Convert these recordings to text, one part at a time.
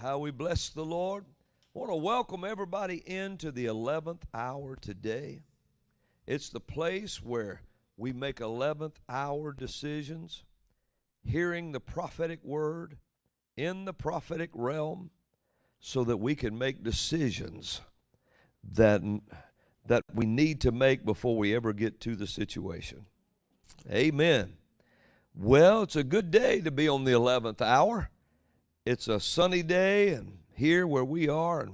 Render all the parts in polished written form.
How we bless the Lord. I want to welcome everybody into the 11th hour today. It's the place where we make 11th hour decisions, hearing the prophetic word in the prophetic realm, so that we can make decisions that we need to make before we ever get to the situation. Amen. Well, it's a good day to be on the 11th hour. It's a sunny day, and here where we are,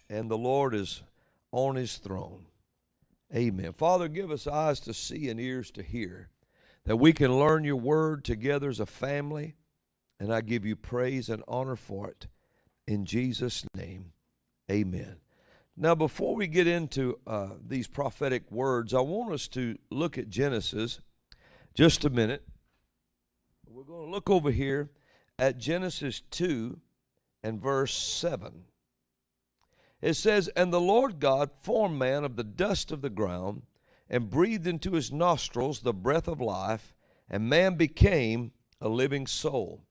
and the Lord is on his throne. Amen. Father, give us eyes to see and ears to hear, that we can learn your word together as a family, and I give you praise and honor for it. In Jesus' name, amen. Now, before we get into these prophetic words, I want us to look at Genesis just a minute. We're going to look over here at Genesis 2 and verse 7. It says, "And the Lord God formed man of the dust of the ground, and breathed into his nostrils the breath of life, and man became a living soul."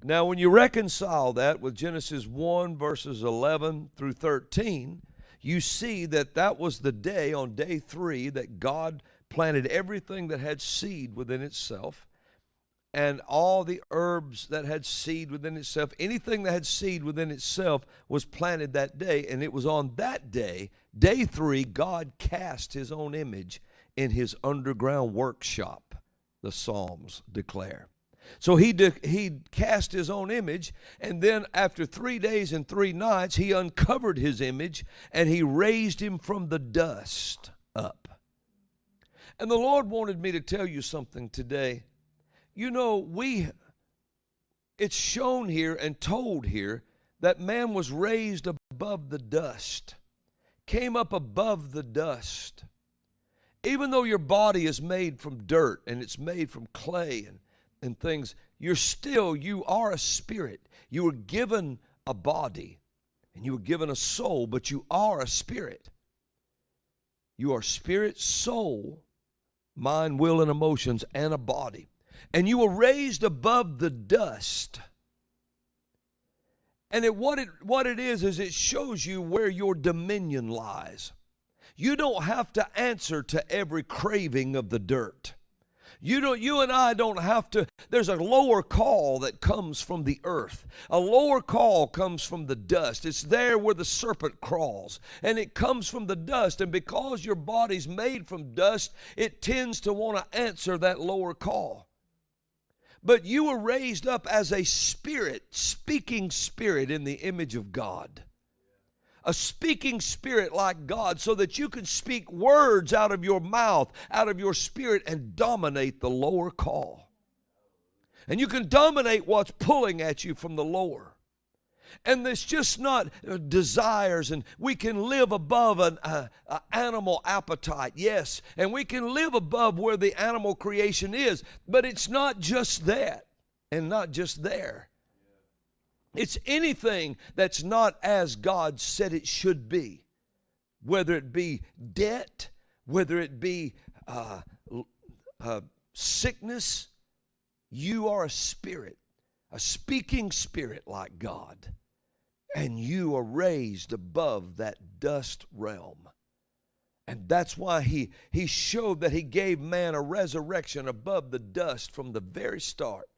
Now, when you reconcile that with Genesis 1, verses 11 through 13, you see that that was the day, on day 3, that God planted everything that had seed within itself, and all the herbs that had seed within itself. Anything that had seed within itself was planted that day, and it was on that day, day 3, God cast his own image in his underground workshop, the Psalms declare. So he cast his own image, and then after 3 days and 3 nights, he uncovered his image, and he raised him from the dust up. And the Lord wanted me to tell you something today. You know, it's shown here and told here that man was raised above the dust, came up above the dust. Even though your body is made from dirt and it's made from clay and things, you are a spirit. You were given a body and you were given a soul, but you are a spirit. You are spirit, soul, mind, will, and emotions, and a body. And you were raised above the dust. And what it is it shows you where your dominion lies. You don't have to answer to every craving of the dirt. You and I don't have to. There's a lower call that comes from the earth. A lower call comes from the dust. It's there where the serpent crawls, and it comes from the dust. And because your body's made from dust, it tends to want to answer that lower call. But you were raised up as a spirit, speaking spirit in the image of God. A speaking spirit like God, so that you can speak words out of your mouth, out of your spirit, and dominate the lower call. And you can dominate what's pulling at you from the lower. And it's just not desires, and we can live above an animal appetite, yes, and we can live above where the animal creation is, but it's not just that and not just there. It's anything that's not as God said it should be, whether it be debt, whether it be sickness. You are a spirit, a speaking spirit like God, and you are raised above that dust realm. And that's why he showed that he gave man a resurrection above the dust from the very start,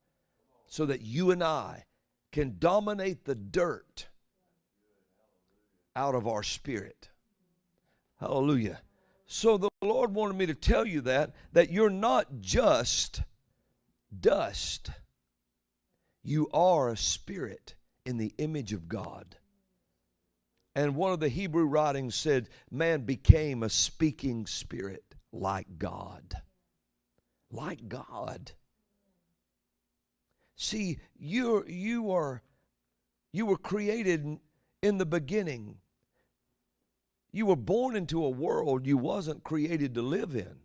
so that you and I can dominate the dirt out of our spirit. Hallelujah. So the Lord wanted me to tell you that you're not just dust. You are a spirit in the image of God. And one of the Hebrew writings said, man became a speaking spirit like God. Like God. See, you were created in the beginning. You were born into a world you wasn't created to live in.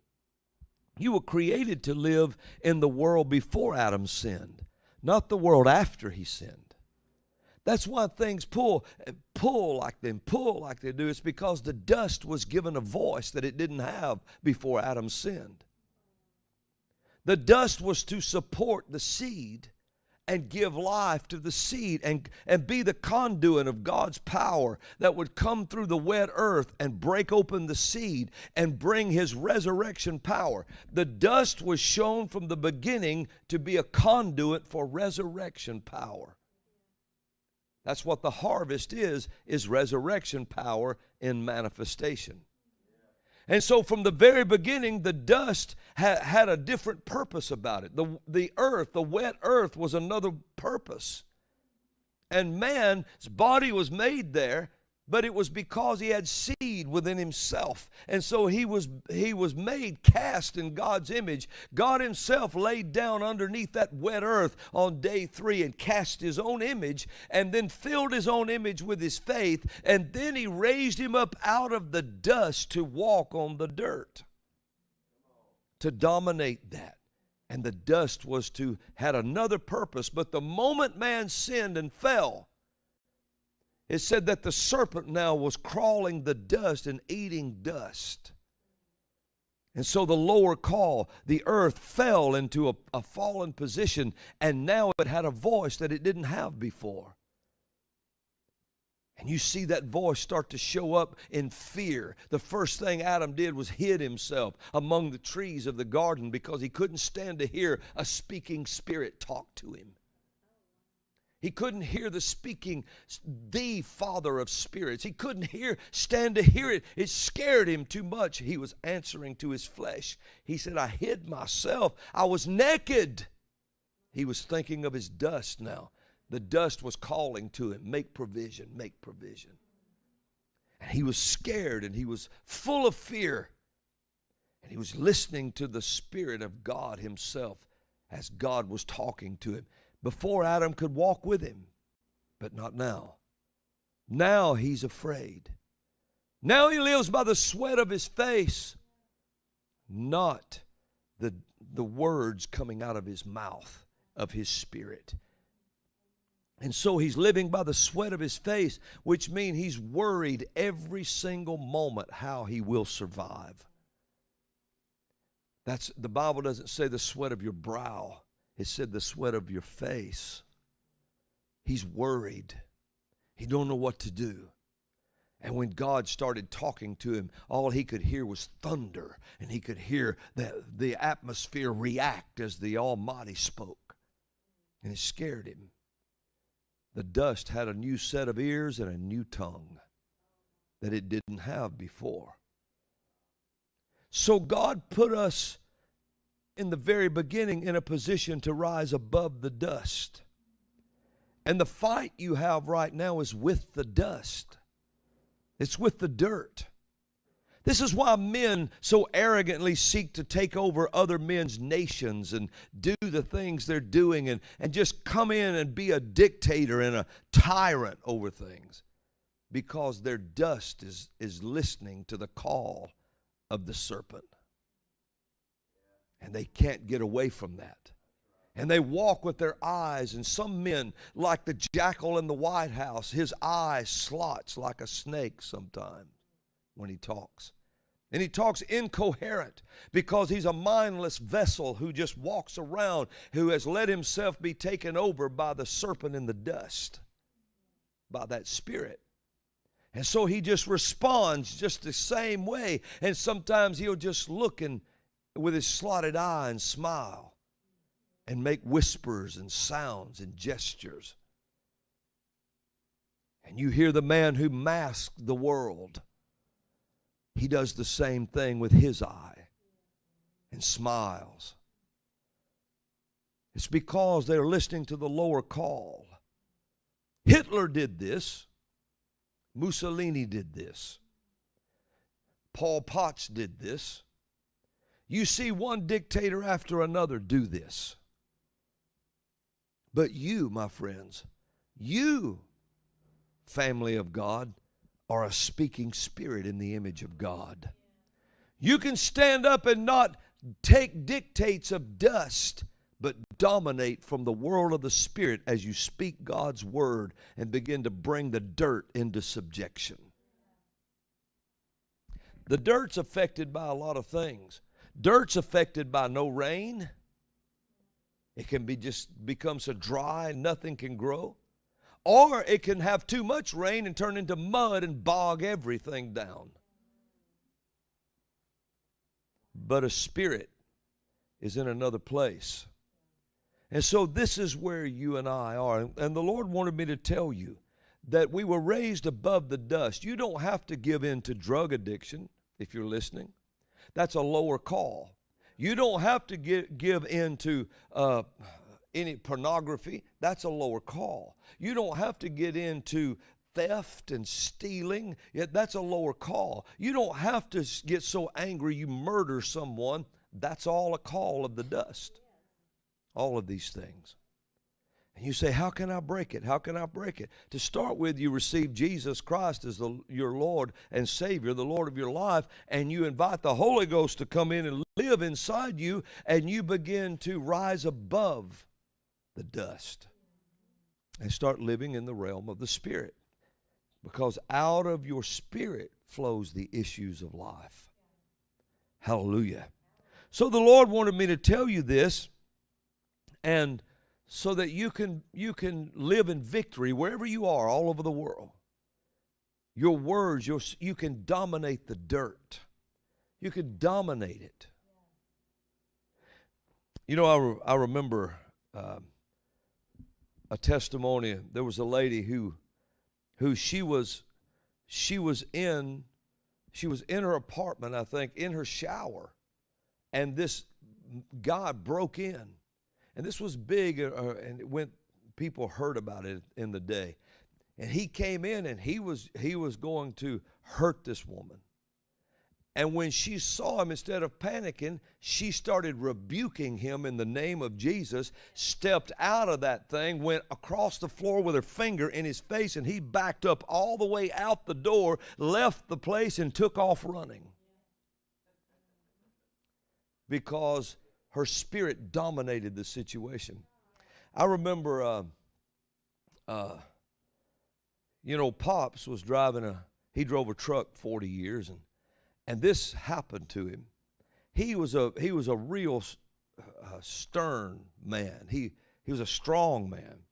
You were created to live in the world before Adam sinned, not the world after he sinned. That's why things pull like they do. It's because the dust was given a voice that it didn't have before Adam sinned. The dust was to support the seed, and give life to the seed and be the conduit of God's power that would come through the wet earth and break open the seed and bring His resurrection power. The dust was shown from the beginning to be a conduit for resurrection power. That's what the harvest is resurrection power in manifestation. And so from the very beginning, the dust had a different purpose about it. The earth, the wet earth, was another purpose. And man's body was made there, but it was because he had seed within himself. And so he was made, cast in God's image. God Himself laid down underneath that wet earth on day 3 and cast His own image, and then filled His own image with His faith, and then He raised him up out of the dust to walk on the dirt, to dominate that. And the dust had another purpose. But the moment man sinned and fell, it said that the serpent now was crawling the dust and eating dust. And so the lower call, the earth, fell into a fallen position, and now it had a voice that it didn't have before. And you see that voice start to show up in fear. The first thing Adam did was hid himself among the trees of the garden because he couldn't stand to hear a speaking spirit talk to him. He couldn't hear the speaking, the Father of spirits. He couldn't stand to hear it. It scared him too much. He was answering to his flesh. He said, I hid myself. I was naked. He was thinking of his dust now. The dust was calling to him, make provision, make provision. And he was scared and he was full of fear. And he was listening to the Spirit of God Himself as God was talking to him. Before, Adam could walk with Him, but not now. Now he's afraid. Now he lives by the sweat of his face, not the words coming out of his mouth, of his spirit. And so he's living by the sweat of his face, which means he's worried every single moment how he will survive. The Bible doesn't say the sweat of your brow. It said the sweat of your face. He's worried. He don't know what to do. And when God started talking to him, all he could hear was thunder. And he could hear the atmosphere react as the Almighty spoke. And it scared him. The dust had a new set of ears and a new tongue that it didn't have before. So God put us in the very beginning in a position to rise above the dust. And the fight you have right now is with the dust. It's with the dirt. This is why men so arrogantly seek to take over other men's nations and do the things they're doing and just come in and be a dictator and a tyrant over things. Because their dust is listening to the call of the serpent. And they can't get away from that. And they walk with their eyes. And some men, like the jackal in the White House, his eye slots like a snake sometimes when he talks. And he talks incoherent because he's a mindless vessel who just walks around, who has let himself be taken over by the serpent in the dust, by that spirit. And so he just responds just the same way. And sometimes he'll just look with his slotted eye and smile and make whispers and sounds and gestures. And you hear the man who masked the world. He does the same thing with his eye and smiles. It's because they're listening to the lower call. Hitler did this. Mussolini did this. Pol Pot did this. You see one dictator after another do this. But you, my friends, you, family of God, are a speaking spirit in the image of God. You can stand up and not take dictates of dust, but dominate from the world of the Spirit as you speak God's word and begin to bring the dirt into subjection. The dirt's affected by a lot of things. Dirt's affected by no rain. It can be just become so dry nothing can grow. Or it can have too much rain and turn into mud and bog everything down. But a spirit is in another place. And so this is where you and I are. And the Lord wanted me to tell you that we were raised above the dust. You don't have to give in to drug addiction if you're listening. That's a lower call. You don't have to give in to any pornography. That's a lower call. You don't have to get into theft and stealing. That's a lower call. You don't have to get so angry you murder someone. That's all a call of the dust. All of these things. And you say, how can I break it? How can I break it? To start with, you receive Jesus Christ as your Lord and Savior, the Lord of your life, and you invite the Holy Ghost to come in and live inside you, and you begin to rise above the dust and start living in the realm of the Spirit. Because out of your spirit flows the issues of life. Hallelujah. So the Lord wanted me to tell you this, and so that you can live in victory wherever you are all over the world. Your words, you can dominate the dirt. You can dominate it. You know, I remember a testimony. There was a lady who she was in her apartment, I think, in her shower, and this guy broke in. And this was big, and people heard about it in the day. And he came in, and he was going to hurt this woman. And when she saw him, instead of panicking, she started rebuking him in the name of Jesus, stepped out of that thing, went across the floor with her finger in his face, and he backed up all the way out the door, left the place, and took off running. Because her spirit dominated the situation. I remember, Pops was he drove a truck 40 years, and this happened to him. He was a real stern man. He was a strong man.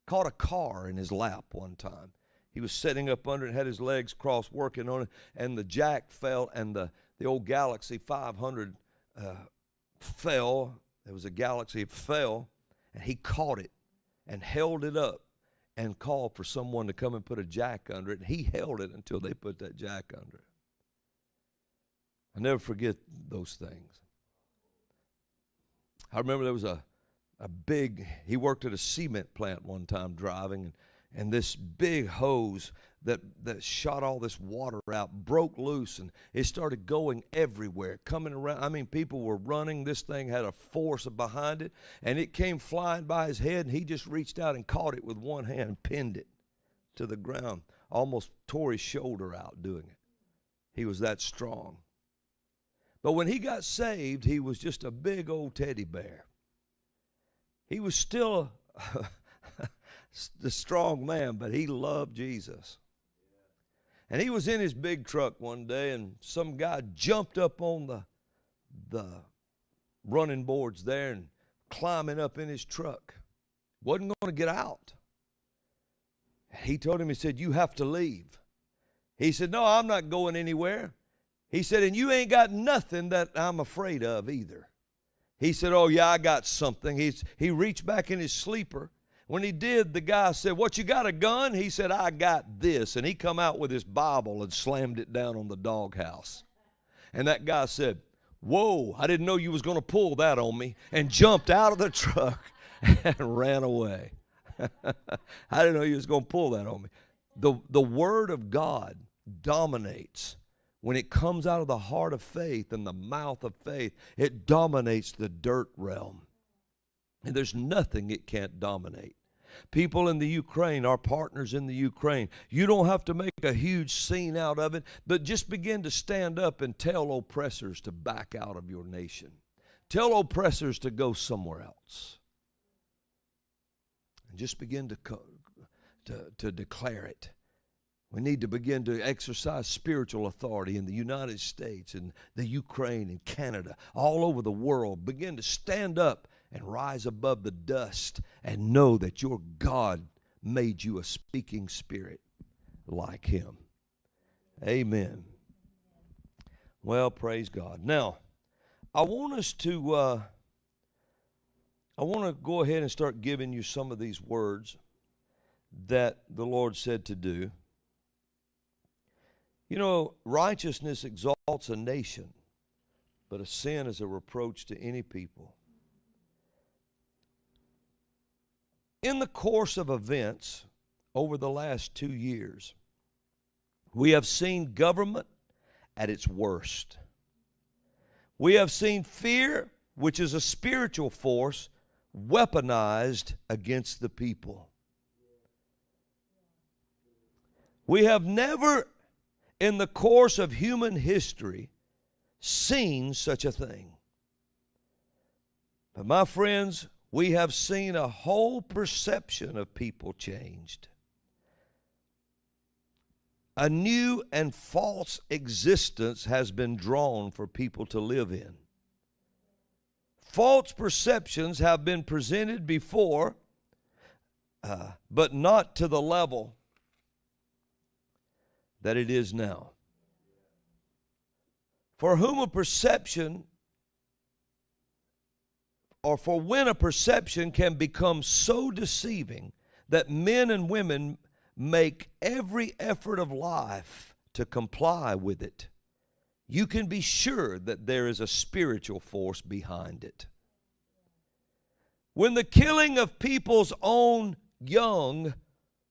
Caught a car in his lap one time. He was sitting up under it, had his legs crossed, working on it, and the jack fell, and the old Galaxy 500 fell. There was a Galaxy, it fell, and he caught it and held it up and called for someone to come and put a jack under it. And he held it until they put that jack under it. I'll never forget those things. I remember there was he worked at a cement plant one time driving, and this big hose that shot all this water out broke loose, and it started going everywhere, coming around. I mean, people were running. This thing had a force behind it, and it came flying by his head, and he just reached out and caught it with one hand and pinned it to the ground, almost tore his shoulder out doing it. He was that strong. But when he got saved, he was just a big old teddy bear. He was still the strong man, but he loved Jesus. And he was in his big truck one day, and some guy jumped up on the running boards there and climbing up in his truck. Wasn't going to get out. He told him, he said, "You have to leave." He said, "No, I'm not going anywhere." He said, "And you ain't got nothing that I'm afraid of either." He said, "Oh yeah, I got something." He reached back in his sleeper. When he did, the guy said, "What, you got a gun?" He said, "I got this." And he come out with his Bible and slammed it down on the doghouse. And that guy said, "Whoa, I didn't know you was going to pull that on me," and jumped out of the truck and ran away. I didn't know you was going to pull that on me. The Word of God dominates. When it comes out of the heart of faith and the mouth of faith, it dominates the dirt realm. And there's nothing it can't dominate. People in the Ukraine, our partners in the Ukraine, you don't have to make a huge scene out of it, but just begin to stand up and tell oppressors to back out of your nation. Tell oppressors to go somewhere else. And just begin to declare it. We need to begin to exercise spiritual authority in the United States and the Ukraine and Canada, all over the world. Begin to stand up and rise above the dust and know that your God made you a speaking spirit like him. Amen. Well, praise God. Now, I want to go ahead and start giving you some of these words that the Lord said to do. You know, righteousness exalts a nation, but a sin is a reproach to any people. In the course of events over the last 2 years, we have seen government at its worst. We have seen fear, which is a spiritual force, weaponized against the people. We have never, in the course of human history, seen such a thing. But my friends, we have seen a whole perception of people changed. A new and false existence has been drawn for people to live in. False perceptions have been presented before, but not to the level that it is now. For whom a perception, or for when a perception can become so deceiving that men and women make every effort of life to comply with it, you can be sure that there is a spiritual force behind it. When the killing of people's own young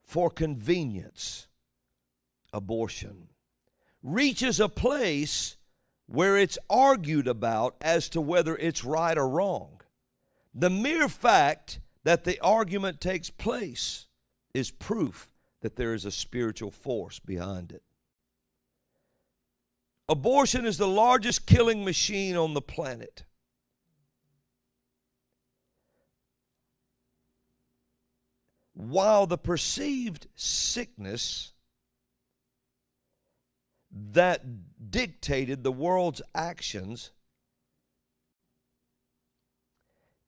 for convenience, abortion, reaches a place where it's argued about as to whether it's right or wrong, the mere fact that the argument takes place is proof that there is a spiritual force behind it. Abortion is the largest killing machine on the planet. While the perceived sickness that dictated the world's actions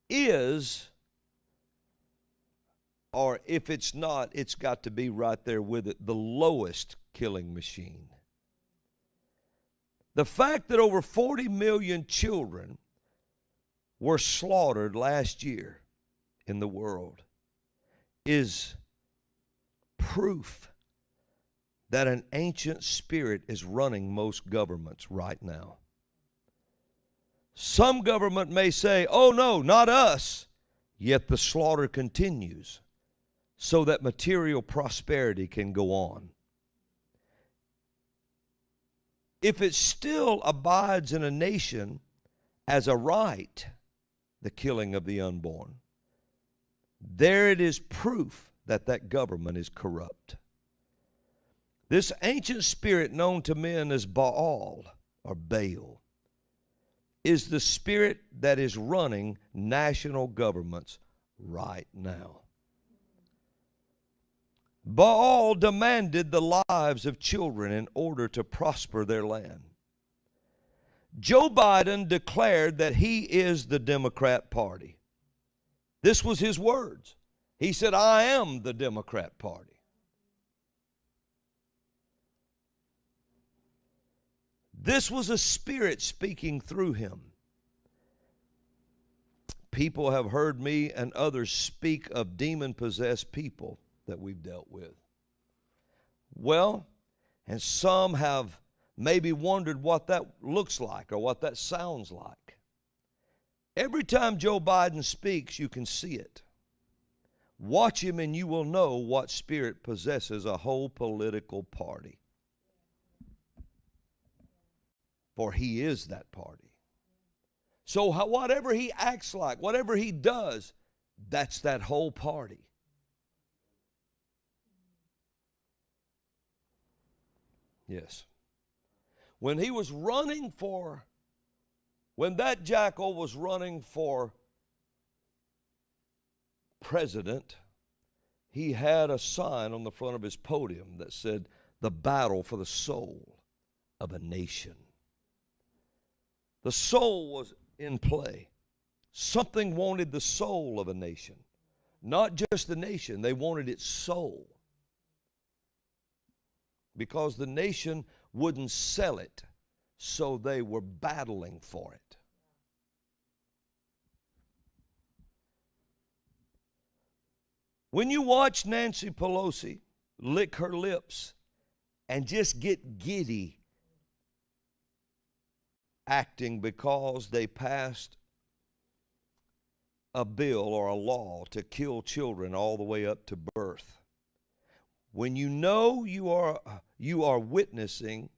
is, or if it's not, it's got to be right there with it, the lowest killing machine. The fact that over 40 million children were slaughtered last year in the world is proof that an ancient spirit is running most governments right now. Some government may say, oh no, not us, yet the slaughter continues so that material prosperity can go on. If it still abides in a nation as a right, the killing of the unborn, there it is proof that that government is corrupt. This ancient spirit known to men as Baal or Baal is the spirit that is running national governments right now. Baal demanded the lives of children in order to prosper their land. Joe Biden declared that he is the Democrat Party. This was his words. He said, I am the Democrat Party. This was a spirit speaking through him. People have heard me and others speak of demon-possessed people that we've dealt with. Well, and some have maybe wondered what that looks like or what that sounds like. Every time Joe Biden speaks, you can see it. Watch him and you will know what spirit possesses a whole political party. For he is that party. So whatever he acts like, whatever he does, that's that whole party. Yes. When that jackal was running for president, he had a sign on the front of his podium that said, "The battle for the soul of a nation." The soul was in play. Something wanted the soul of a nation. Not just the nation, they wanted its soul. Because the nation wouldn't sell it, so they were battling for it. When you watch Nancy Pelosi lick her lips and just get giddy acting because they passed a bill or a law to kill children all the way up to birth, when you know you are witnessing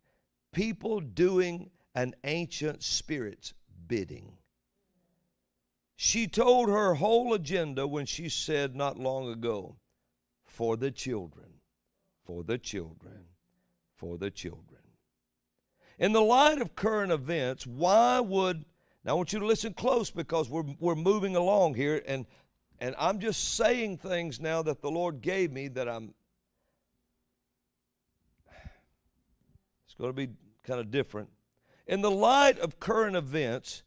people doing an ancient spirit's bidding. She told her whole agenda when she said not long ago, for the children, for the children, for the children. In the light of current events, why would, now I want you to listen close because we're moving along here, and I'm just saying things now that the Lord gave me that it's going to be kind of different. In the light of current events,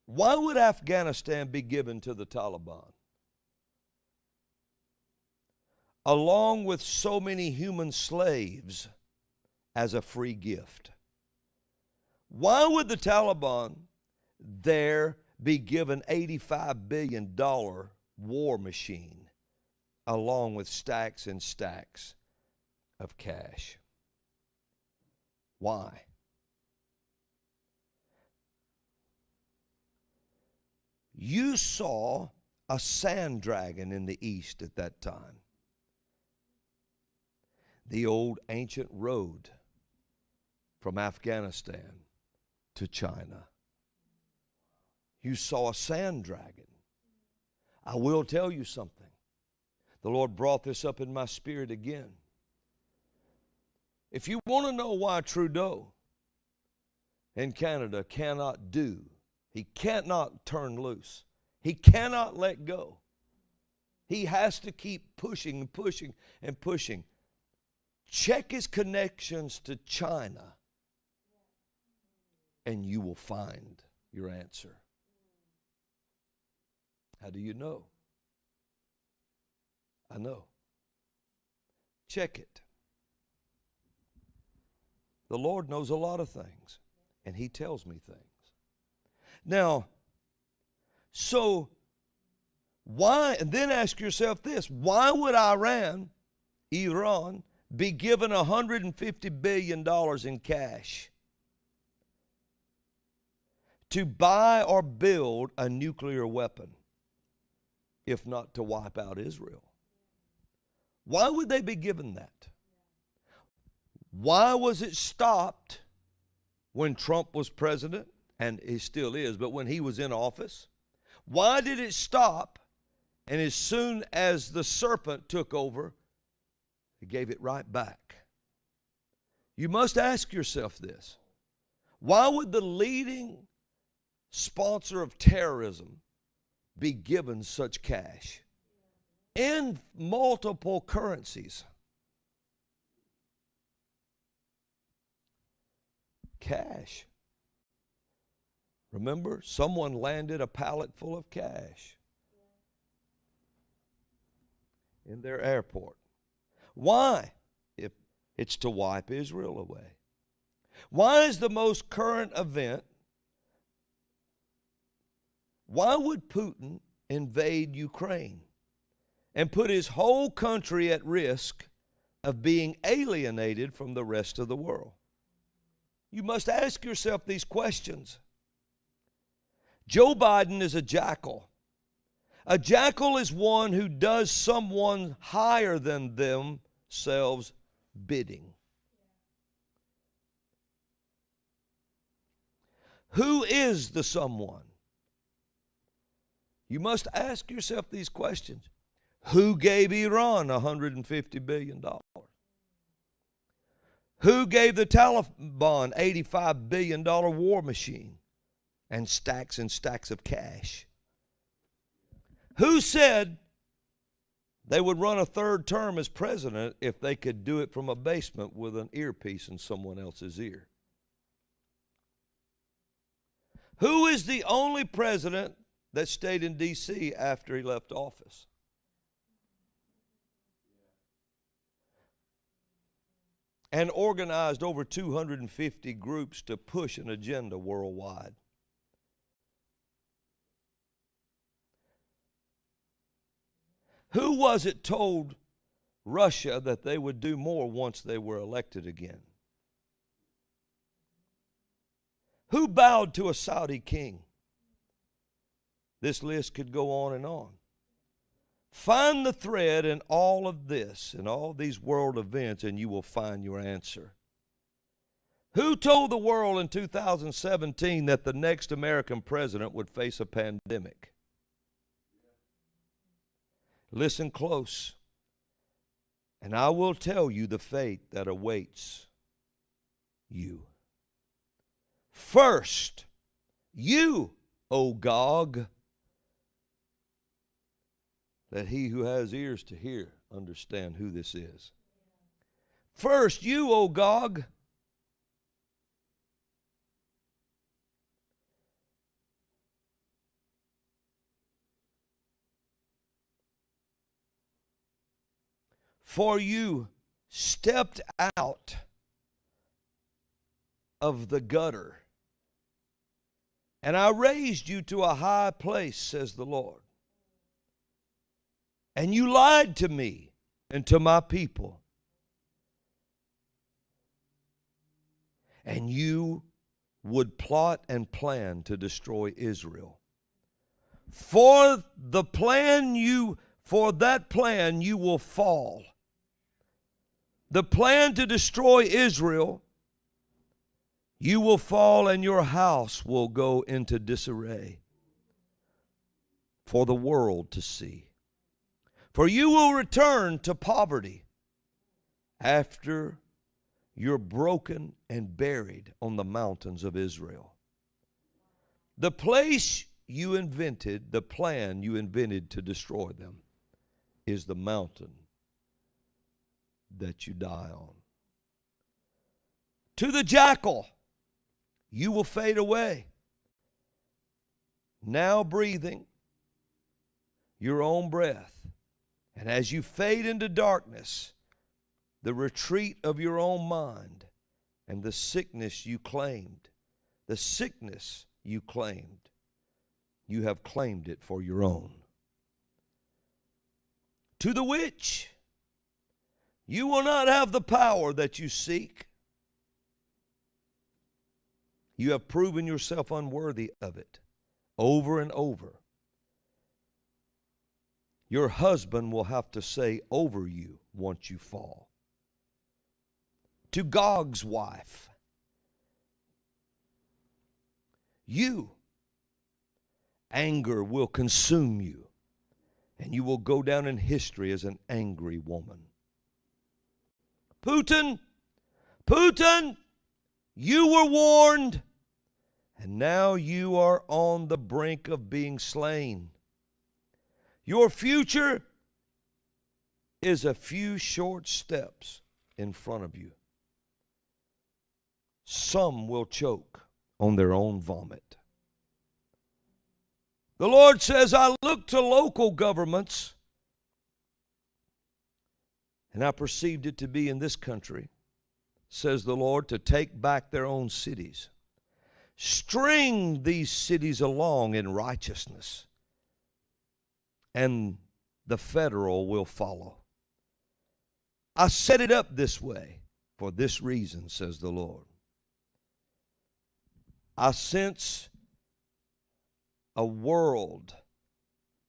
why would Afghanistan be given to the Taliban? Along with so many human slaves as a free gift. Why would the Taliban there be given $85 billion war machine along with stacks and stacks of cash? Why? You saw a sand dragon in the east at that time. The old ancient road from Afghanistan to China. You saw a sand dragon. I will tell you something. The Lord brought this up in my spirit again. If you want to know why Trudeau in Canada cannot do, he cannot turn loose, he cannot let go, he has to keep pushing and pushing and pushing. Check his connections to China, and you will find your answer. How do you know? I know. Check it. The Lord knows a lot of things, and He tells me things. Now, so why, and then ask yourself this, why would Iran be given $150 billion in cash to buy or build a nuclear weapon, if not to wipe out Israel? Why would they be given that? Why was it stopped when Trump was president, and he still is, but when he was in office? Why did it stop, and as soon as the serpent took over, he gave it right back? You must ask yourself this. Why would the leading sponsor of terrorism be given such cash in multiple currencies? Cash. Remember, someone landed a pallet full of cash in their airport. Why? If it's to wipe Israel away. Why is the most current event? Why would Putin invade Ukraine and put his whole country at risk of being alienated from the rest of the world? You must ask yourself these questions. Joe Biden is a jackal. A jackal is one who does someone higher than themselves bidding. Who is the someone? You must ask yourself these questions. Who gave Iran $150 billion? Who gave the Taliban $85 billion war machine and stacks of cash? Who said they would run a third term as president if they could do it from a basement with an earpiece in someone else's ear? Who is the only president that stayed in D.C. after he left office? And organized over 250 groups to push an agenda worldwide. Who was it told Russia that they would do more once they were elected again? Who bowed to a Saudi king? This list could go on and on. Find the thread in all of this, in all these world events, and you will find your answer. Who told the world in 2017 that the next American president would face a pandemic? Listen close, and I will tell you the fate that awaits you. First, you, O Gog, let he who has ears to hear understand who this is. First, you, O Gog, for you stepped out of the gutter, and I raised you to a high place, says the Lord. And you lied to me and to my people. And you would plot and plan to destroy Israel. For that plan you will fall. The plan to destroy Israel, you will fall, and your house will go into disarray for the world to see. For you will return to poverty after you're broken and buried on the mountains of Israel. The place you invented, the plan you invented to destroy them, is the mountain that you die on. To the jackal, you will fade away, now breathing your own breath. And as you fade into darkness, the retreat of your own mind and the sickness you claimed, you have claimed it for your own. To the witch, you will not have the power that you seek. You have proven yourself unworthy of it over and over. Your husband will have to say over you once you fall. To Gog's wife, anger will consume you, and you will go down in history as an angry woman. Putin, you were warned, and now you are on the brink of being slain. Your future is a few short steps in front of you. Some will choke on their own vomit. The Lord says, I look to local governments, and I perceived it to be in this country, says the Lord, to take back their own cities. String these cities along in righteousness, and the federal will follow. I set it up this way for this reason, says the Lord. I sense a world,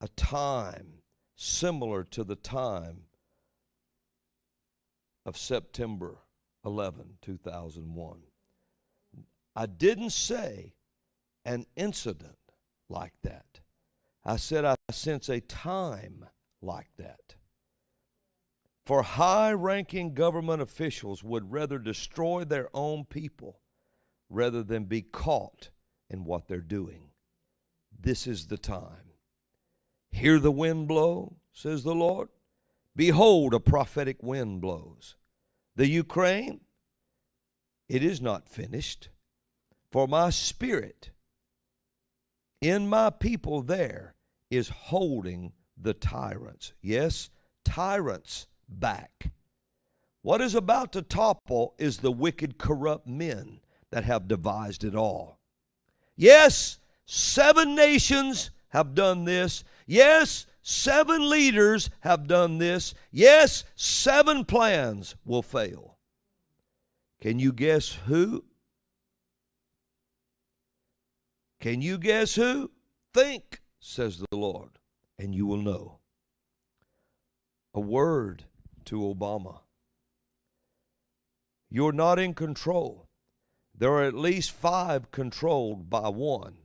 a time similar to the time of September 11, 2001. I didn't say an incident like that. I said I sense a time like that. For high-ranking government officials would rather destroy their own people rather than be caught in what they're doing. This is the time. Hear the wind blow, says the Lord. Behold, a prophetic wind blows. The Ukraine, it is not finished, for my spirit in my people there is holding the tyrants. Yes, tyrants back. What is about to topple is the wicked, corrupt men that have devised it all. Yes, 7 nations have done this. Yes, 7 leaders have done this. Yes, 7 plans will fail. Can you guess who? Can you guess who? Think, says the Lord, and you will know. A word to Obama. You're not in control. There are at least 5 controlled by one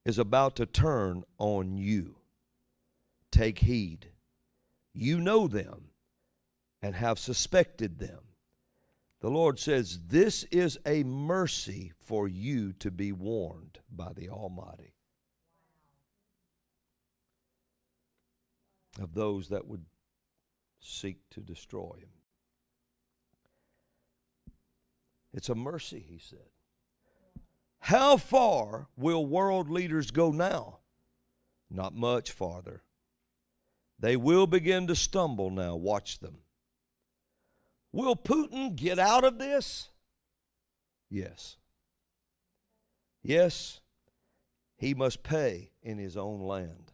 is about to turn on you. Take heed. You know them and have suspected them. The Lord says, this is a mercy for you to be warned by the Almighty of those that would seek to destroy him. It's a mercy, he said. How far will world leaders go now? Not much farther. They will begin to stumble now. Watch them. Will Putin get out of this? Yes. Yes, he must pay in his own land.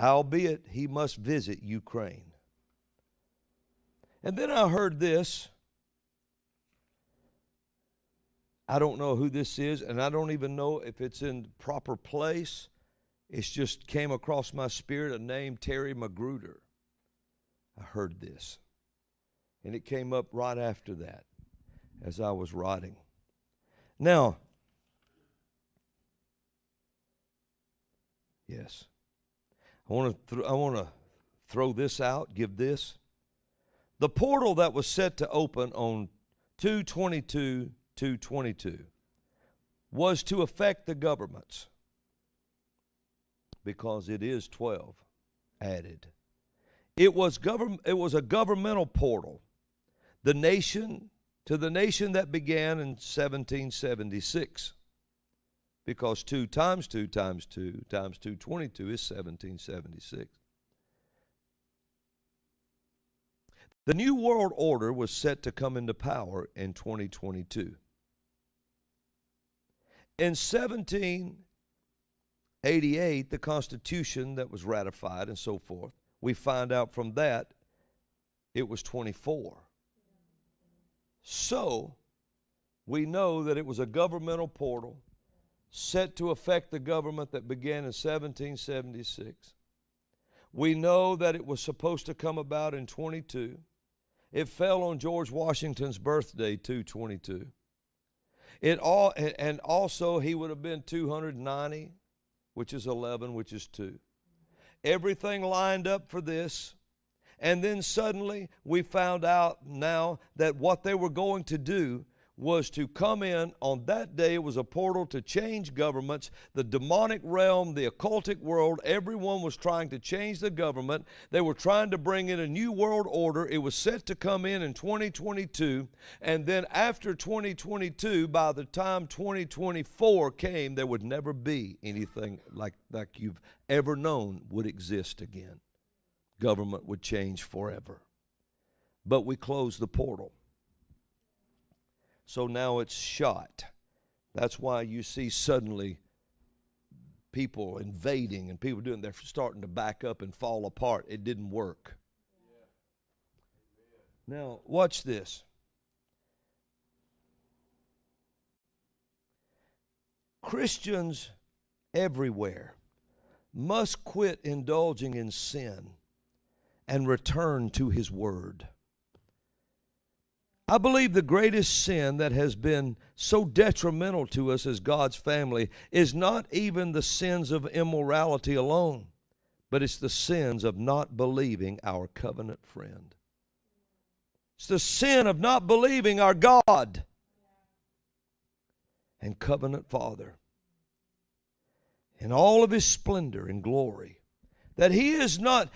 Albeit he must visit Ukraine. And then I heard this. I don't know who this is, and I don't even know if it's in the proper place. It's just came across my spirit, a name, Terry Magruder. I heard this. And it came up right after that as I was writing. Now, yes, I want to throw this out, give this. The portal that was set to open on 2/22/2/22 was to affect the governments, because it is 12 added. It was a governmental portal. The nation that began in 1776, because 2 times 2 times 2 times 222 is 1776. The New World Order was set to come into power in 2022. In 1788, the Constitution that was ratified and so forth, we find out from that it was 24. So, we know that it was a governmental portal set to affect the government that began in 1776. We know that it was supposed to come about in 22. It fell on George Washington's birthday, 2/22. And also he would have been 290, which is 11, which is 2. Everything lined up for this. And then suddenly we found out now that what they were going to do was to come in on that day. It was a portal to change governments. The demonic realm, the occultic world, everyone was trying to change the government. They were trying to bring in a new world order. It was set to come in 2022. And then after 2022, by the time 2024 came, there would never be anything like you've ever known would exist again. Government would change forever. But we closed the portal. So now it's shot. That's why you see suddenly people invading and people doing, they're starting to back up and fall apart. It didn't work. Yeah. Now, watch this. Christians everywhere must quit indulging in sin and return to His Word. I believe the greatest sin that has been so detrimental to us as God's family is not even the sins of immorality alone, but it's the sins of not believing our covenant friend. It's the sin of not believing our God and covenant Father in all of His splendor and glory, that He's not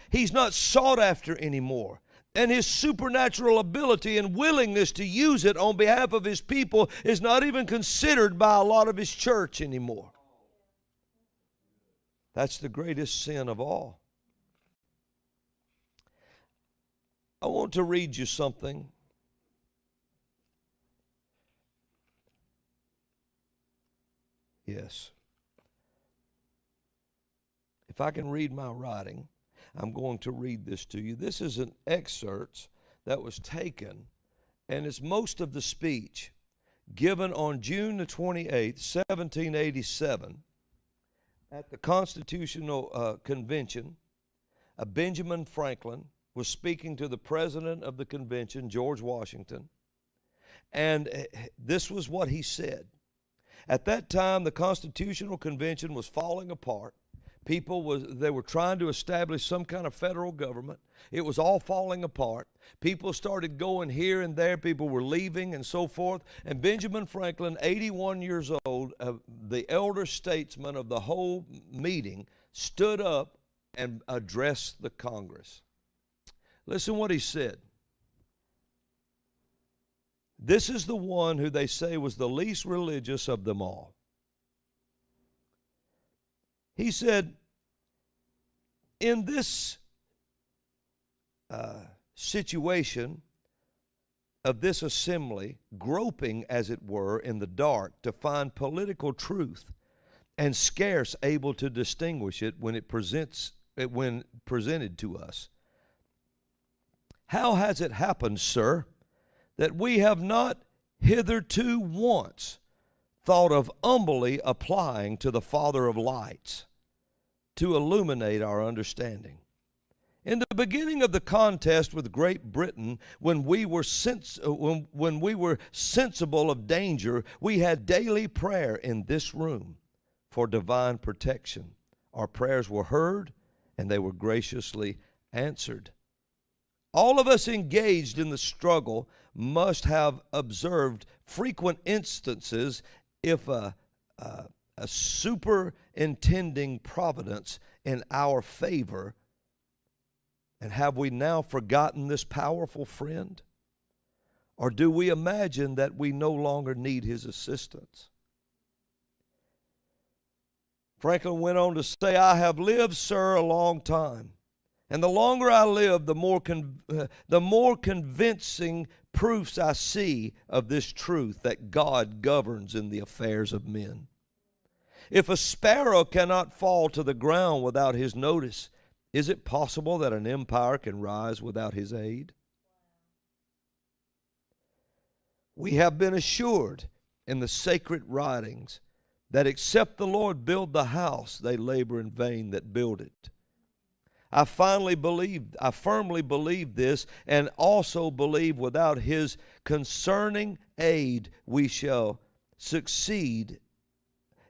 sought after anymore. and his supernatural ability and willingness to use it on behalf of his people is not even considered by a lot of his church anymore. That's the greatest sin of all. I want to read you something. Yes. If I can read my writing, I'm going to read this to you. This is an excerpt that was taken, and it's most of the speech given on June the 28th, 1787, at the Constitutional Convention. Benjamin Franklin was speaking to the president of the convention, George Washington, and this was what he said. At that time, the Constitutional Convention was falling apart. They were trying to establish some kind of federal government. It was all falling apart. People started going here and there. People were leaving and so forth. And Benjamin Franklin, 81 years old, the elder statesman of the whole meeting, stood up and addressed the Congress. Listen what he said. This is the one who they say was the least religious of them all. He said, in this situation of this assembly, groping, as it were, in the dark to find political truth, and scarce able to distinguish it when presented to us. How has it happened, sir, that we have not hitherto once thought of humbly applying to the Father of lights to illuminate our understanding? In the beginning of the contest with Great Britain, when we were sensible of danger, we had daily prayer in this room for divine protection. Our prayers were heard, and they were graciously answered. All of us engaged in the struggle must have observed frequent instances if a superintending providence in our favor. And have we now forgotten this powerful friend? Or do we imagine that we no longer need his assistance? Franklin went on to say, I have lived, sir, a long time. And the longer I live, the more convincing proofs I see of this truth that God governs in the affairs of men. If a sparrow cannot fall to the ground without his notice, is it possible that an empire can rise without his aid? We have been assured in the sacred writings that except the Lord build the house, they labor in vain that build it. I firmly believe this, and also believe without his concerning aid we shall succeed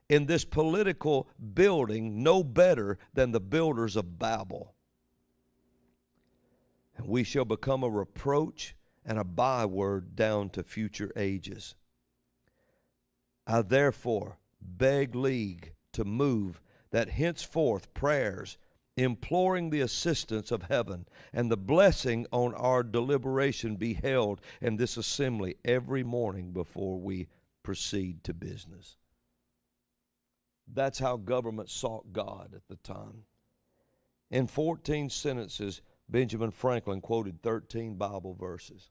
in this political building no better than the builders of Babel. And we shall become a reproach and a byword down to future ages. I therefore beg leave to move that henceforth prayers imploring the assistance of heaven and the blessing on our deliberation be held in this assembly every morning before we proceed to business. That's how government sought God at the time. In 14 sentences, Benjamin Franklin quoted 13 Bible verses.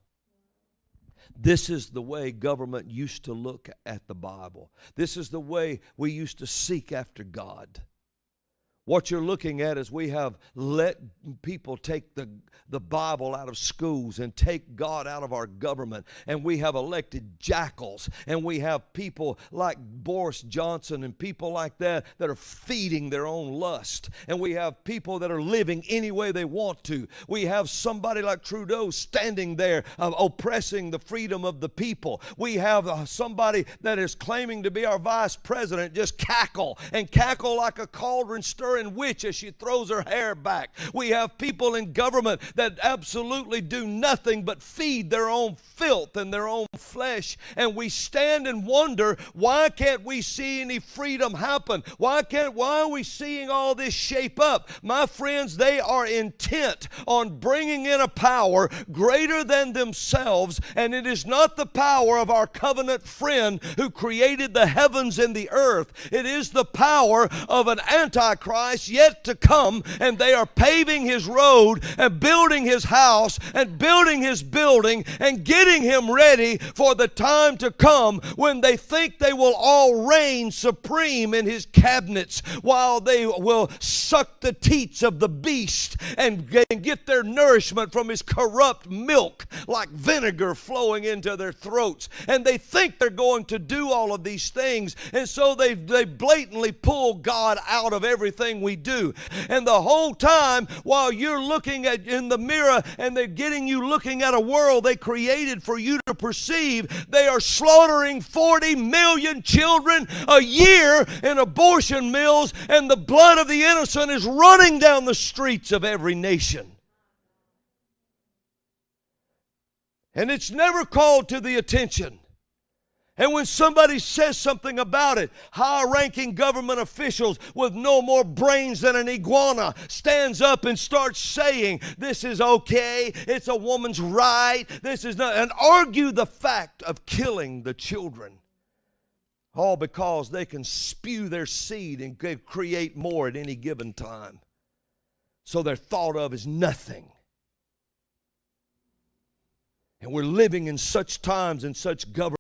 This is the way government used to look at the Bible. This is the way we used to seek after God. What you're looking at is we have let people take the Bible out of schools and take God out of our government. And we have elected jackals. And we have people like Boris Johnson and people like that are feeding their own lust. And we have people that are living any way they want to. We have somebody like Trudeau standing there oppressing the freedom of the people. We have somebody that is claiming to be our vice president just cackle like a cauldron stirring slur and witch as she throws her hair back. We have people in government that absolutely do nothing but feed their own filth and their own flesh. And we stand and wonder, why can't we see any freedom happen? Why are we seeing all this shape up? My friends, they are intent on bringing in a power greater than themselves, and it is not the power of our covenant friend who created the heavens and the earth. It is the power of an antichrist yet to come, and they are paving his road and building his house and building his building and getting him ready for the time to come when they think they will all reign supreme in his cabinets, while they will suck the teats of the beast and get their nourishment from his corrupt milk like vinegar flowing into their throats. And they think they're going to do all of these things, and so they blatantly pull God out of everything we do. And the whole time while you're looking at in the mirror and they're getting you looking at a world they created for you to perceive, they are slaughtering 40 million children a year in abortion mills, and the blood of the innocent is running down the streets of every nation. And it's never called to the attention. And when somebody says something about it, high-ranking government officials with no more brains than an iguana stands up and starts saying, this is okay, it's a woman's right, this is not, and argue the fact of killing the children. All because they can spew their seed and create more at any given time. So they're thought of as nothing. And we're living in such times and such government.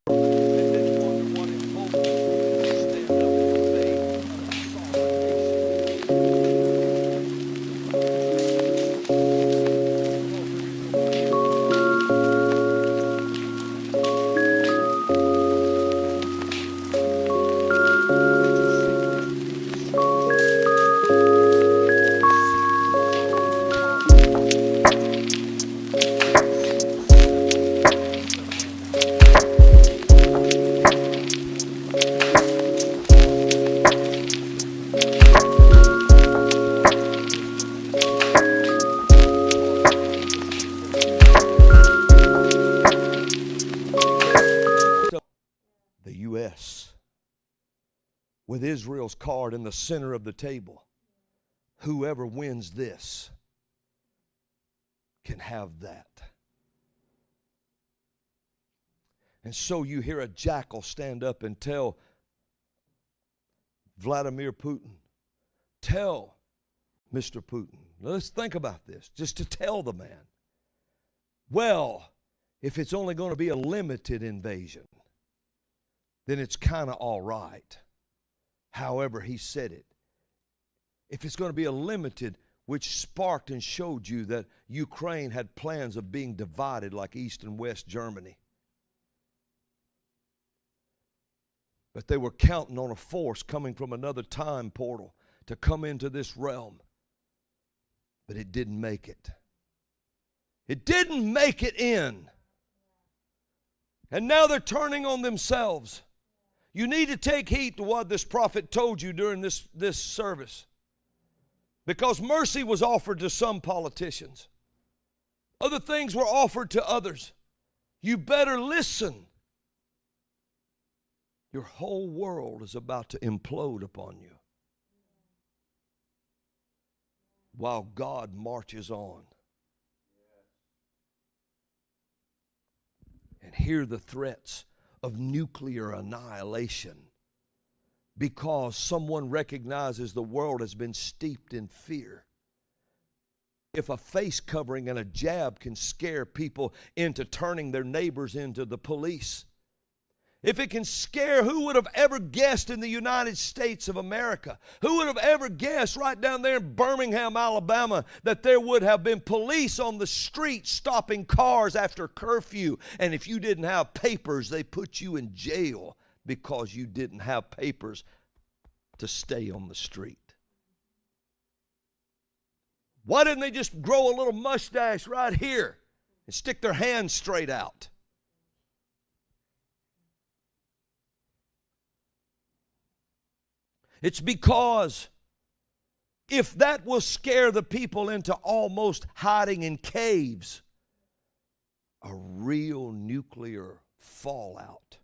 With Israel's card in the center of the table, whoever wins this can have that. And so you hear a jackal stand up and tell Vladimir Putin, tell Mr. Putin, let's think about this, just to tell the man, well, if it's only going to be a limited invasion, then it's kind of all right. However he said it. If it's going to be a limited, which sparked and showed you that Ukraine had plans of being divided like East and West Germany. But they were counting on a force coming from another time portal to come into this realm. But it didn't make it. It didn't make it in. And now they're turning on themselves. You need to take heed to what this prophet told you during this service. Because mercy was offered to some politicians. Other things were offered to others. You better listen. Your whole world is about to implode upon you. While God marches on. And hear the threats of nuclear annihilation because someone recognizes the world has been steeped in fear. If a face covering and a jab can scare people into turning their neighbors into the police, if it can scare, who would have ever guessed in the United States of America? Who would have ever guessed right down there in Birmingham, Alabama, that there would have been police on the street stopping cars after curfew? And if you didn't have papers, they put you in jail because you didn't have papers to stay on the street. Why didn't they just grow a little mustache right here and stick their hands straight out? It's because If that will scare the people into almost hiding in caves, a real nuclear fallout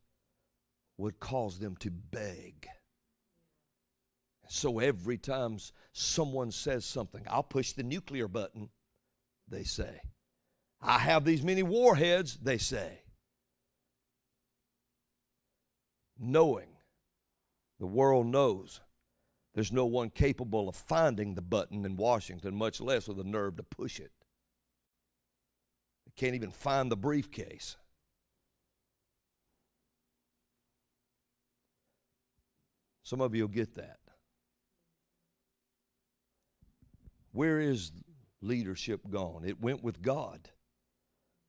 would cause them to beg. So every time someone says something, I'll push the nuclear button, they say. I have these many warheads, they say. Knowing, the world knows, there's no one capable of finding the button in Washington, much less with the nerve to push it. They can't even find the briefcase. Some of you will get that. Where is leadership gone? It went with God.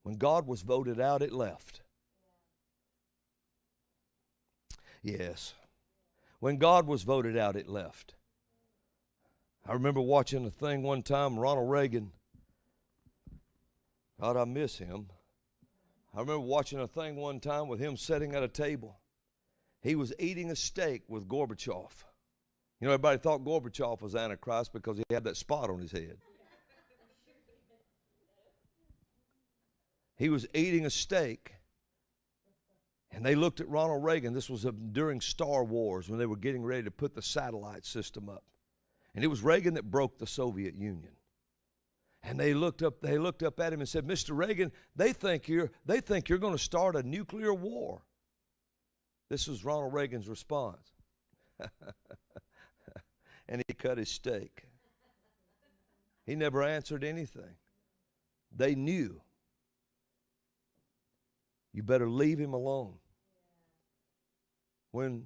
When God was voted out, it left. Yes. When God was voted out, it left. I remember watching a thing one time, Ronald Reagan. God, I miss him. I remember watching a thing one time with him sitting at a table. He was eating a steak with Gorbachev. You know, everybody thought Gorbachev was Antichrist because he had that spot on his head. He was eating a steak, and they looked at Ronald Reagan. This was during Star Wars when they were getting ready to put the satellite system up. And it was Reagan that broke the Soviet Union. And they looked up at him and said, Mr. Reagan, they think you're going to start a nuclear war. This was Ronald Reagan's response. And he cut his steak. He never answered anything. They knew. You better leave him alone. When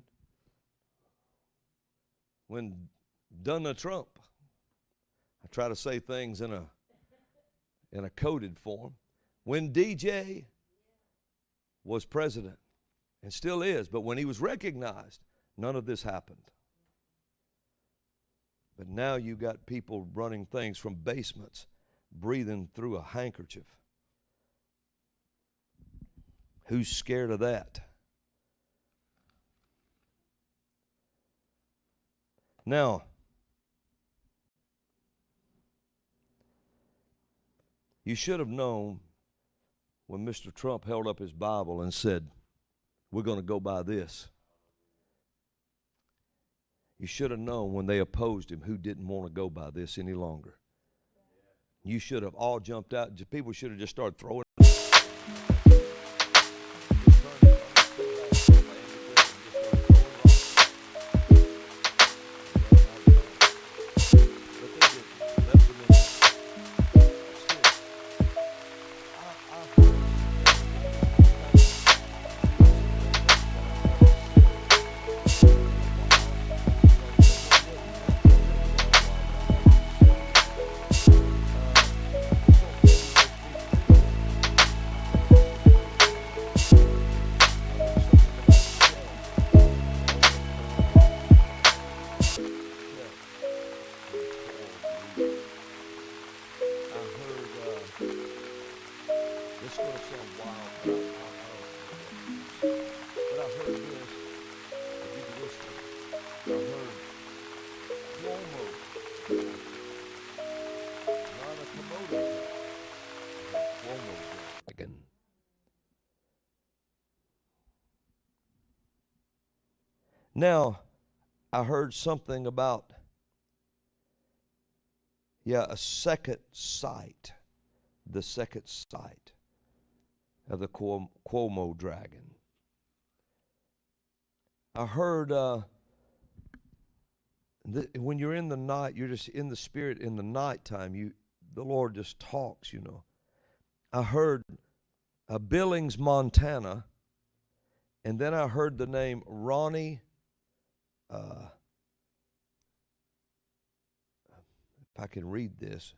Donald Trump, I try to say things in a coded form. When DJ was president, and still is, but when he was recognized, none of this happened. But now you got people running things from basements, breathing through a handkerchief. Who's scared of that? Now, you should have known when Mr. Trump held up his Bible and said, we're going to go by this. You should have known when they opposed him who didn't want to go by this any longer. You should have all jumped out. People should have just started throwing. Now, I heard something about, a second sight, the second sight of the Cuomo dragon. I heard when you're in the night, you're just in the spirit in the nighttime, the Lord just talks, you know. I heard Billings, Montana, and then I heard the name Ronnie. If I can read this,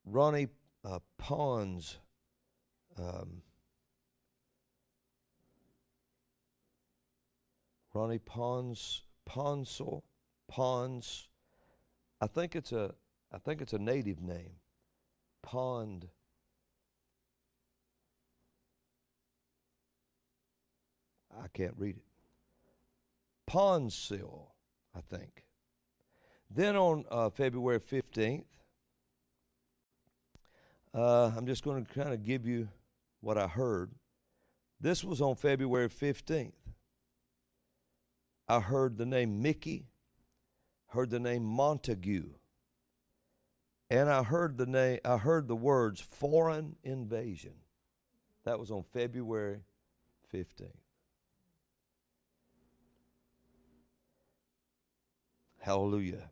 Ronnie Pons, Ronnie Pons. I think it's a native name. Pond. I can't read it. Ponsil. I think. Then on February 15th, I'm just going to kind of give you what I heard. This was on February 15th. I heard the name Mickey, heard the name Montague, and I heard the words foreign invasion. That was on February 15th. Hallelujah.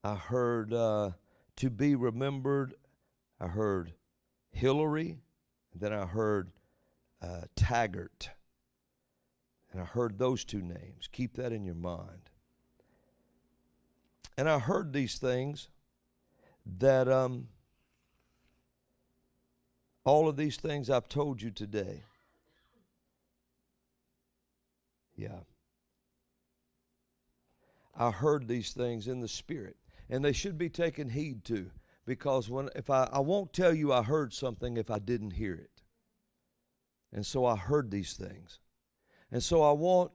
I heard to be remembered. I heard Hillary, and then I heard Taggart. And I heard those two names. Keep that in your mind. And I heard these things that all of these things I've told you today. Yeah. I heard these things in the Spirit. And they should be taken heed to, because if I won't tell you I heard something if I didn't hear it. And so I heard these things. And so I want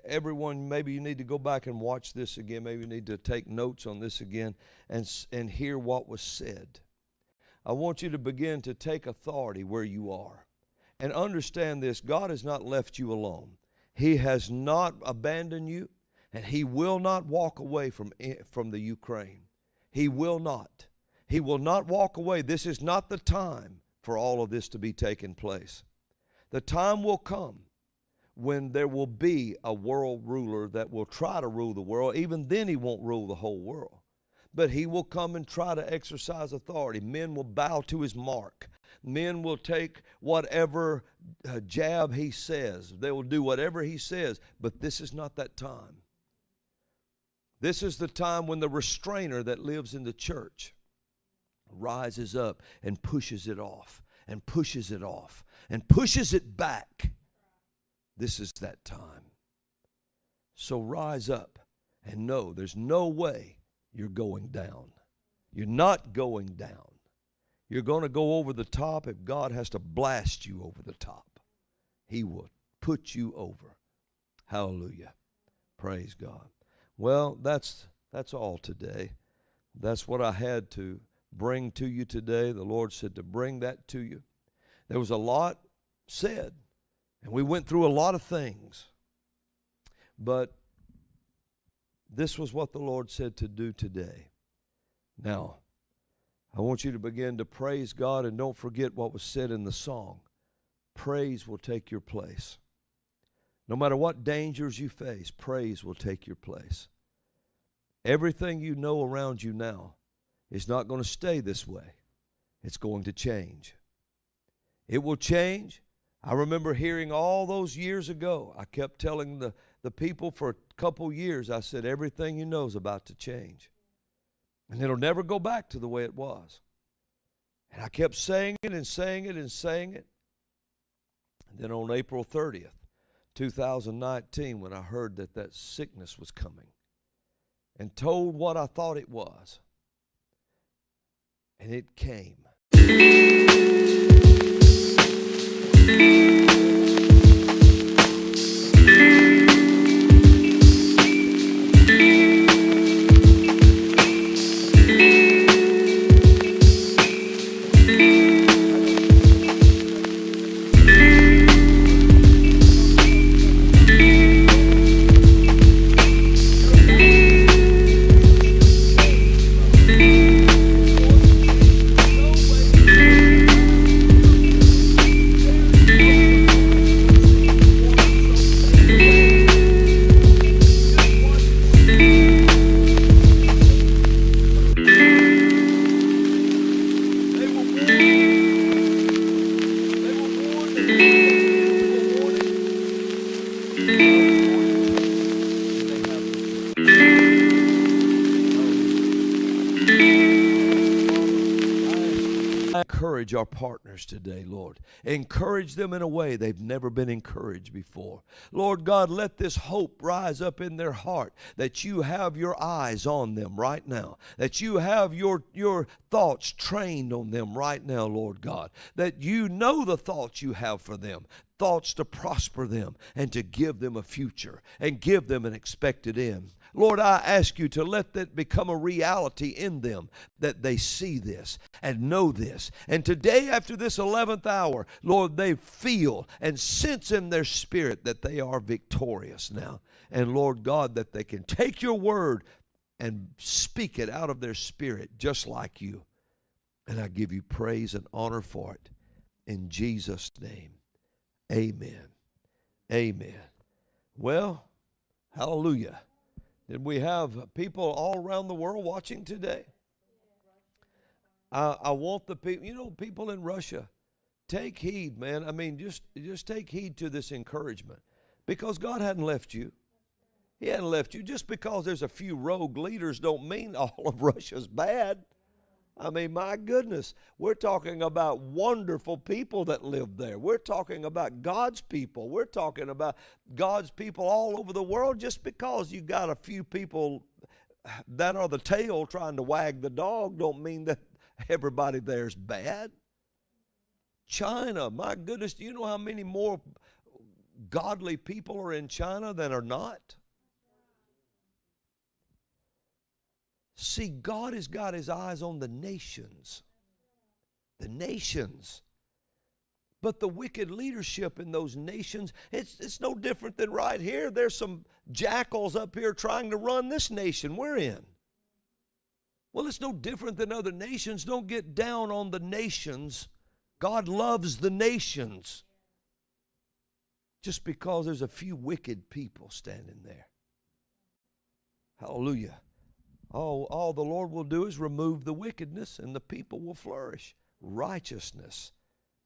everyone, maybe you need to go back and watch this again. Maybe you need to take notes on this again and hear what was said. I want you to begin to take authority where you are. And understand this, God has not left you alone. He has not abandoned you. And He will not walk away from the Ukraine. He will not. He will not walk away. This is not the time for all of this to be taking place. The time will come when there will be a world ruler that will try to rule the world. Even then He won't rule the whole world. But He will come and try to exercise authority. Men will bow to His mark. Men will take whatever jab He says. They will do whatever He says. But this is not that time. This is the time when the restrainer that lives in the church rises up and pushes it off and pushes it off and pushes it back. This is that time. So rise up and know there's no way you're going down. You're not going down. You're going to go over the top. If God has to blast you over the top, He will put you over. Hallelujah. Praise God. Well, that's all today. That's what I had to bring to you today. The Lord said to bring that to you. There was a lot said, and we went through a lot of things. But this was what the Lord said to do today. Now, I want you to begin to praise God, and don't forget what was said in the song. Praise will take your place. No matter what dangers you face, praise will take your place. Everything you know around you now is not going to stay this way. It's going to change. It will change. I remember hearing all those years ago, I kept telling the people for a couple years, I said, everything you know is about to change. And it'll never go back to the way it was. And I kept saying it and saying it and saying it. And then on April 30th, 2019, when I heard that sickness was coming and told what I thought it was, and it came. encourage our partners today, Lord. Encourage them in a way they've never been encouraged before. Lord God, let this hope rise up in their heart that you have your eyes on them right now, that you have your thoughts trained on them right now, Lord God, that you know the thoughts you have for them, thoughts to prosper them and to give them a future and give them an expected end. Lord, I ask you to let that become a reality in them, that they see this and know this. And today, after this 11th hour, Lord, they feel and sense in their spirit that they are victorious now. And Lord God, that they can take your word and speak it out of their spirit just like you. And I give you praise and honor for it. In Jesus' name, amen. Amen. Well, hallelujah. Did we have people all around the world watching today? I want the people, people in Russia, take heed, man. I mean, just take heed to this encouragement, because God hadn't left you. He hadn't left you. Just because there's a few rogue leaders don't mean all of Russia's bad. I mean, my goodness, we're talking about wonderful people that live there. We're talking about God's people. We're talking about God's people all over the world. Just because you got a few people that are the tail trying to wag the dog don't mean that everybody there's bad. China, my goodness, do you know how many more godly people are in China than are not? See, God has got his eyes on the nations. The nations. But the wicked leadership in those nations, it's no different than right here. There's some jackals up here trying to run this nation we're in. Well, it's no different than other nations. Don't get down on the nations. God loves the nations. Just because there's a few wicked people standing there. Hallelujah. All the Lord will do is remove the wickedness, and the people will flourish. Righteousness,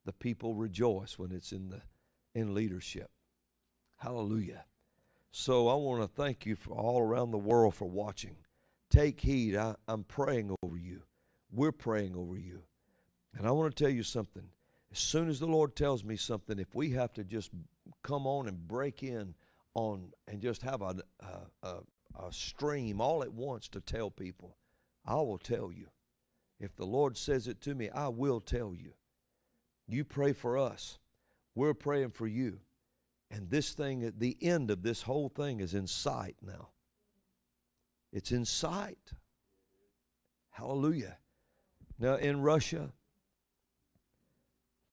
the people rejoice when it's in leadership. Hallelujah. So I want to thank you for all around the world for watching. Take heed. I'm praying over you. We're praying over you. And I want to tell you something. As soon as the Lord tells me something, if we have to just come on and break in on and just have a stream all at once to tell people, I will tell you. If the Lord says it to me, I will tell you. You pray for us. We're praying for you. And this thing, at the end of this whole thing, is in sight now. It's in sight. Hallelujah. Now in Russia,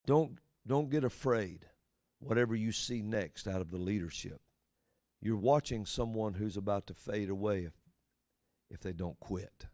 don't get afraid whatever you see next out of the leadership. You're watching someone who's about to fade away if they don't quit.